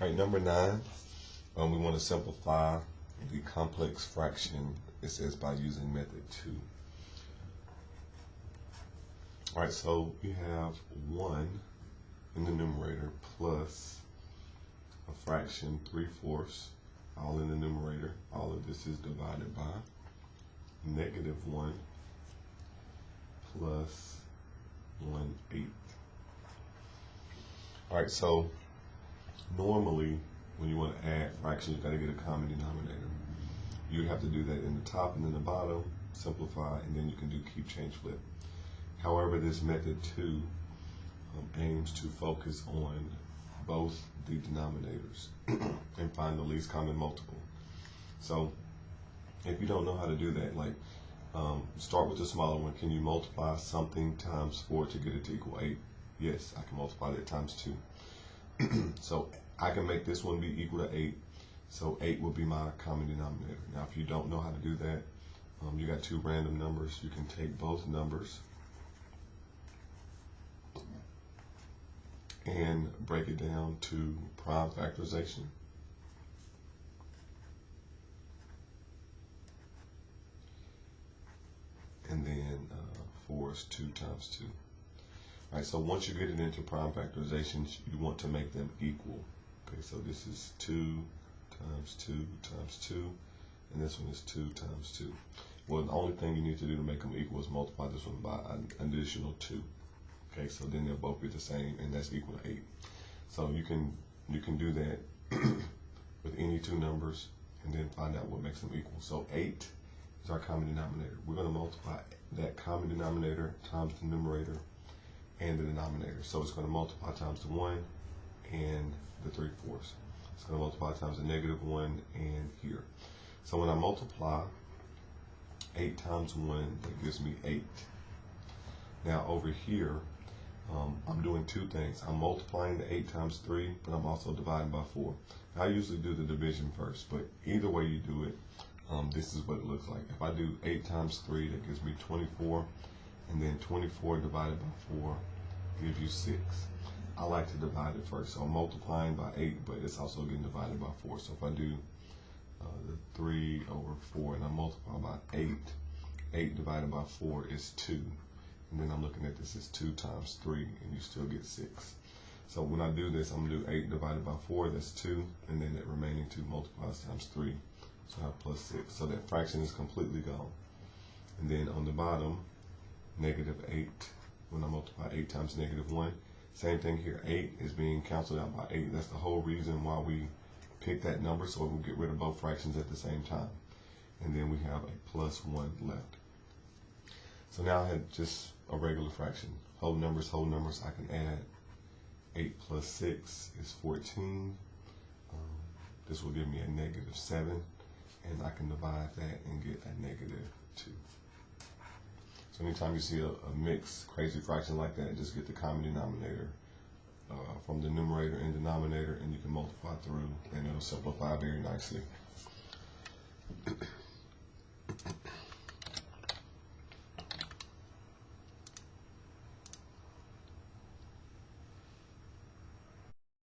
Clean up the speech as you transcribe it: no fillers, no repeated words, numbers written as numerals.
All right, number 9, we want to simplify the complex fraction. It says by using method 2. All right, so we have 1 in the numerator plus a fraction 3/4, all in the numerator. All of this is divided by -1 plus 1/8. All right, so normally when you want to add fractions, you got to get a common denominator. You have to do that in the top and then the bottom, simplify, and then you can do keep, change, flip. However, this method 2 aims to focus on both the denominators and find the least common multiple. So if you don't know how to do that, like start with the smaller one. Can you multiply something times 4 to get it to equal 8? Yes, I can multiply that times 2. So I can make this one be equal to 8. So 8 will be my common denominator. Now, if you don't know how to do that, you got 2 random numbers. You can take both numbers and break it down to prime factorization. And then 4 is 2 times 2. All right, so once you get it into prime factorization, you want to make them equal. Okay, so this is 2 times 2 times 2, and this one is 2 times 2. Well, the only thing you need to do to make them equal is multiply this one by an additional 2. Okay, so then they'll both be the same, and that's equal to 8. So you can do that with any 2 numbers, and then find out what makes them equal. So 8 is our common denominator. We're going to multiply that common denominator times the numerator and the denominator. So it's going to multiply times the 1 and the 3/4. It's going to multiply times the -1 and here. So when I multiply 8 times 1, that gives me 8. Now over here, I'm doing 2 things. I'm multiplying the 8 times 3, but I'm also dividing by 4. I usually do the division first, but either way you do it, this is what it looks like. If I do 8 times 3, that gives me 24, and then 24 divided by 4 gives you 6. I like to divide it first, so I'm multiplying by 8, but it's also getting divided by 4. So if I do the 3 over 4, and I multiply by 8, 8 divided by 4 is 2. And then I'm looking at this as 2 times 3, and you still get 6. So when I do this, I'm going to do 8 divided by 4, that's 2, and then that remaining 2 multiplies times 3, so I have plus 6. So that fraction is completely gone. And then on the bottom, -8, when I multiply 8 times -1, same thing here, 8 is being canceled out by 8. That's the whole reason why we pick that number, so we'll get rid of both fractions at the same time. And then we have a plus 1 left. So now I have just a regular fraction. Whole numbers, I can add 8 plus 6 is 14. This will give me a -7, and I can divide that and get a -2. So anytime you see a mixed crazy fraction like that, just get the common denominator from the numerator and denominator, and you can multiply through, and it'll simplify very nicely.